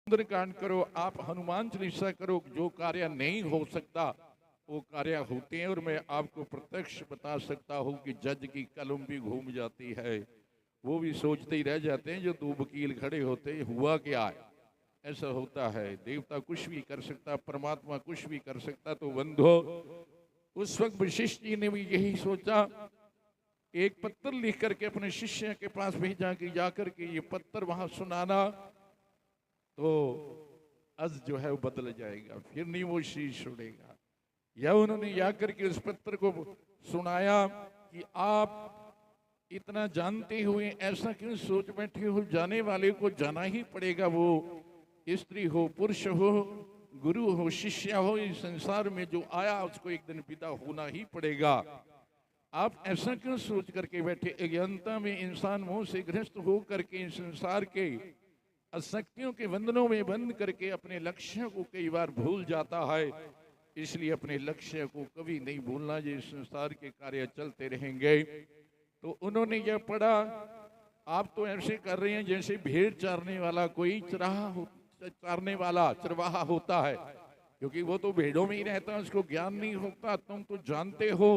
सुंदरकांड करो, आप हनुमान चालीसा करो, जो कार्य नहीं हो सकता वो कार्य होते हैं। और मैं आपको प्रत्यक्ष बता सकता हूँ कि जज की कलम भी घूम जाती है, वो भी सोचते ही रह जाते हैं जो दो वकील खड़े होते हैं हुआ क्या है। ऐसा होता है, देवता कुछ भी कर सकता, परमात्मा कुछ भी कर सकता। तो बंधो, उस वक्त वशिष्ठ जी ने भी यही सोचा, एक पत्र लिख करके अपने शिष्य के पास भेजा कि जाकर के ये पत्र वहां सुनाना, तो अज जो है वो बदल जाएगा, फिर नहीं वो शीश उड़ेगा। या उन्होंने जाकर के उस पत्र को सुनाया कि आप इतना जानते हुए ऐसा क्यों सोच बैठे हो, जाने वाले को जाना ही पड़ेगा, वो स्त्री हो पुरुष हो, गुरु हो शिष्य हो, इस संसार में जो आया उसको एक दिन पिता होना ही पड़ेगा। आप ऐसा क्यों सोच करके बैठे, अज्ञानता में इंसान मोह से ग्रस्त हो करके इस संसार के असक्तियों के बंधनों में बंद करके अपने लक्ष्य को कई बार भूल जाता है। इसलिए अपने लक्ष्य को कभी नहीं भूलना, ये संसार के कार्य चलते रहेंगे। तो उन्होंने यह पढ़ा, आप तो ऐसे कर रहे हैं जैसे भेड़ चारने वाला कोई चारने वाला चरवाहा होता है, क्योंकि वो तो भेड़ों में ही रहता है, उसको ज्ञान नहीं होता। तुम तो जानते हो,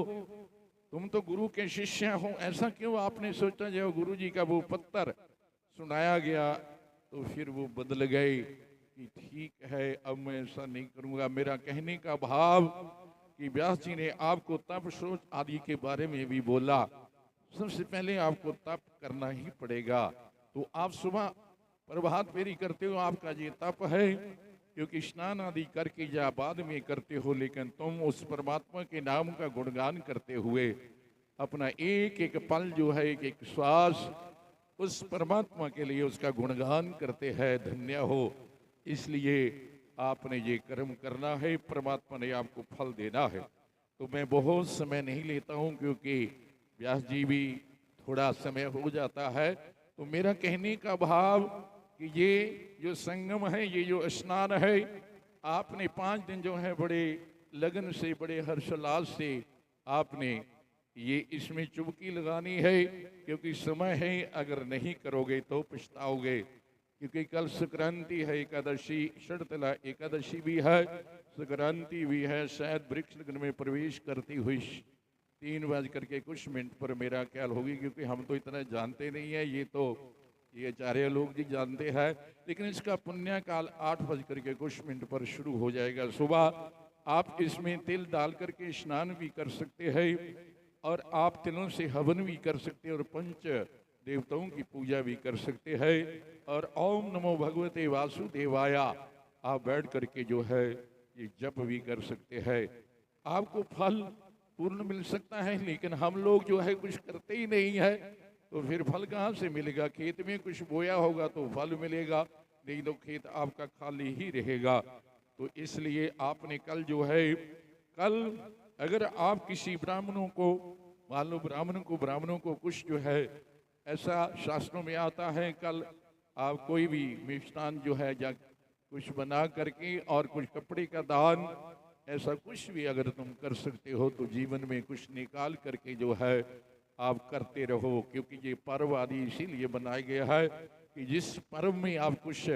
तुम तो गुरु के शिष्य हो, ऐसा क्यों आपने सोचा। जब गुरु जी का वो पत्थर सुनाया गया तो फिर वो बदल गए कि ठीक है, अब मैं ऐसा नहीं करूंगा। मेरा कहने का भाव कि व्यास जी ने आपको तप सोच आदि के बारे में भी बोला, सबसे पहले आपको तप करना ही पड़ेगा। तो आप सुबह प्रभात फेरी करते हो, आपका ये तप है, क्योंकि स्नान आदि करके या बाद में करते हो, लेकिन तुम उस परमात्मा के नाम का गुणगान करते हुए अपना एक एक पल जो है, एक एक श्वास उस परमात्मा के लिए उसका गुणगान करते हैं। धन्य हो, इसलिए आपने ये कर्म करना है, परमात्मा ने आपको फल देना है। तो मैं बहुत समय नहीं लेता हूँ, क्योंकि व्यास जी भी थोड़ा समय हो जाता है। तो मेरा कहने का भाव कि ये जो संगम है, ये जो स्नान है, आपने 5 दिन जो है बड़े लगन से, बड़े हर्षोल्लास से आपने ये इसमें चुबकी लगानी है, क्योंकि समय है, अगर नहीं करोगे तो पछताओगे। क्योंकि कल संक्रांति है, एकादशी, शरतला एकादशी भी है, संक्रांति भी है। शायद वृक्ष लगन में प्रवेश करती हुई 3 बज करके कुछ मिनट पर मेरा ख्याल होगी, क्योंकि हम तो इतना जानते नहीं है, ये आचार्य लोग जी जानते हैं। लेकिन इसका पुण्य काल 8 बज करके कुछ मिनट पर शुरू हो जाएगा। सुबह आप इसमें तिल डाल करके स्नान भी कर सकते हैं, और आप तिलों से हवन भी कर सकते हैं, और पंच देवताओं की पूजा भी कर सकते हैं, और ओम नमो भगवते वासुदेवाय आप बैठ करके जो है ये जप भी कर सकते हैं। आपको फल पूर्ण मिल सकता है, लेकिन हम लोग जो है कुछ करते ही नहीं है, तो फिर फल कहाँ से मिलेगा। खेत में कुछ बोया होगा तो फल मिलेगा, नहीं तो खेत आपका खाली ही रहेगा। तो इसलिए आपने कल जो है, कल अगर आप किसी ब्राह्मणों को, मान लो ब्राह्मणों को कुछ जो है, ऐसा शास्त्रों में आता है, कल आप कोई भी मिष्ठान जो है या कुछ बना करके और कुछ कपड़े का दान, ऐसा कुछ भी अगर तुम कर सकते हो तो जीवन में कुछ निकाल करके जो है आप करते रहो। क्योंकि ये पर्व आदि इसीलिए बनाया गया है कि जिस पर्व में आप कुछ,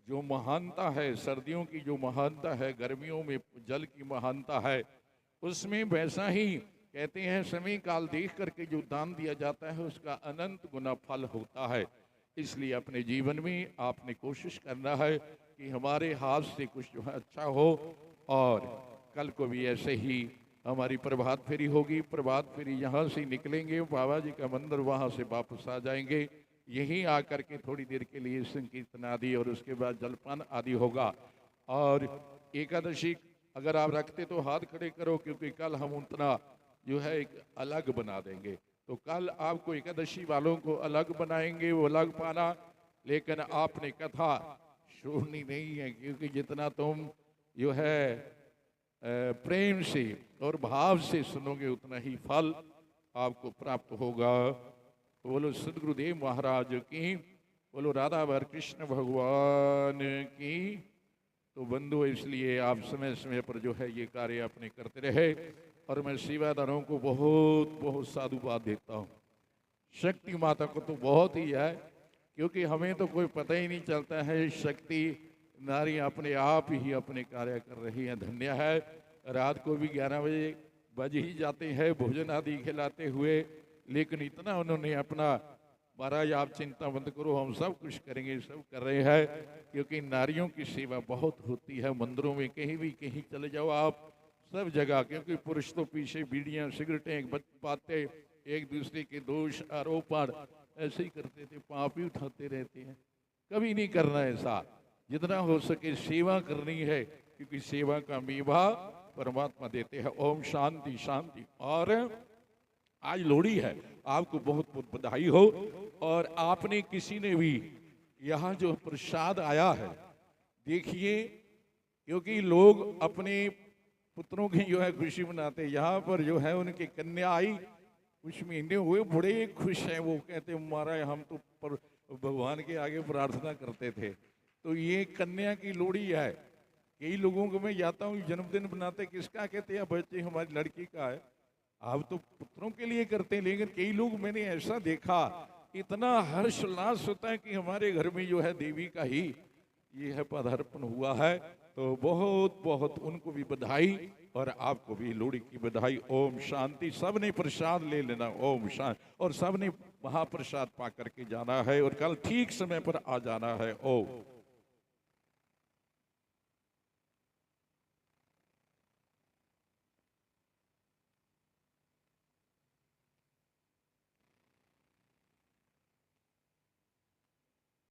जो महानता है, सर्दियों की जो महानता है, गर्मियों में जल की महानता है, उसमें वैसा ही कहते हैं समय काल देख करके जो दान दिया जाता है उसका अनंत गुना फल होता है। इसलिए अपने जीवन में आपने कोशिश करना है कि हमारे हाथ से कुछ जो है अच्छा हो। और कल को भी ऐसे ही हमारी प्रभात फेरी होगी। प्रभात फेरी यहाँ से निकलेंगे, बाबा जी का मंदिर, वहाँ से वापस आ जाएंगे। यहीं आकर के थोड़ी देर के लिए संकीर्तन आदि और उसके बाद जलपान आदि होगा। और एकादशी अगर आप रखते तो हाथ खड़े करो, क्योंकि कल हम उतना जो है एक अलग बना देंगे। तो कल आपको एकादशी वालों को अलग बनाएंगे, वो अलग पाना। लेकिन आपने कथा छोड़नी नहीं है, क्योंकि जितना तुम जो है प्रेम से और भाव से सुनोगे उतना ही फल आपको प्राप्त होगा। तो बोलो सदगुरुदेव महाराज की, बोलो राधा वर कृष्ण भगवान की। तो बंधु, इसलिए आप समय समय पर जो है ये कार्य अपने करते रहे। और मैं सेवादारों को बहुत बहुत साधुवाद देता हूँ। शक्ति माता को तो बहुत ही है, क्योंकि हमें तो कोई पता ही नहीं चलता है शक्ति नारियां अपने आप ही अपने कार्य कर रही हैं। धन्य है। रात को भी 11 बजे बज ही जाते हैं भोजन आदि खिलाते हुए, लेकिन इतना उन्होंने अपना महाराज आप चिंता मत करो, हम सब कुछ करेंगे, सब कर रहे हैं, क्योंकि नारियों की सेवा बहुत होती है। मंदिरों में कहीं भी कहीं चले जाओ आप, सब जगह, क्योंकि पुरुष तो पीछे बीड़ियां सिगरेटें बातें, एक दूसरे के दोष आरोपण ऐसे ही करते थे, पाप ही उठाते रहते हैं। कभी नहीं करना ऐसा, जितना हो सके सेवा करनी है, क्योंकि सेवा का मेवा परमात्मा देते हैं। ओम शांति शांति। और आज लोहड़ी है, आपको बहुत बहुत बधाई हो। और आपने किसी ने भी यहाँ जो प्रसाद आया है देखिए, क्योंकि लोग अपने पुत्रों की जो है खुशी मनाते, यहाँ पर जो है उनकी कन्या आई, कुछ महीने हुए, बड़े खुश हैं। वो कहते महाराज हम तो पर भगवान के आगे प्रार्थना करते थे। तो ये कन्या की लोहड़ी है। कई लोगों को मैं जाता हूँ जन्मदिन बनाते, किसका कहते हैं बच्चे हमारी लड़की का है, आप तो पुत्रों के लिए करते हैं। लेकिन कई लोग मैंने ऐसा देखा, इतना हर्षोल्लास होता है कि हमारे घर में जो है देवी का ही ये है पदार्पण हुआ है। तो बहुत बहुत उनको भी बधाई और आपको भी लोहड़ी की बधाई। ओम शांति। सब ने प्रसाद ले लेना, ओम शांति, और सब ने महाप्रसाद पा करके जाना है और कल ठीक समय पर आ जाना है। ओम।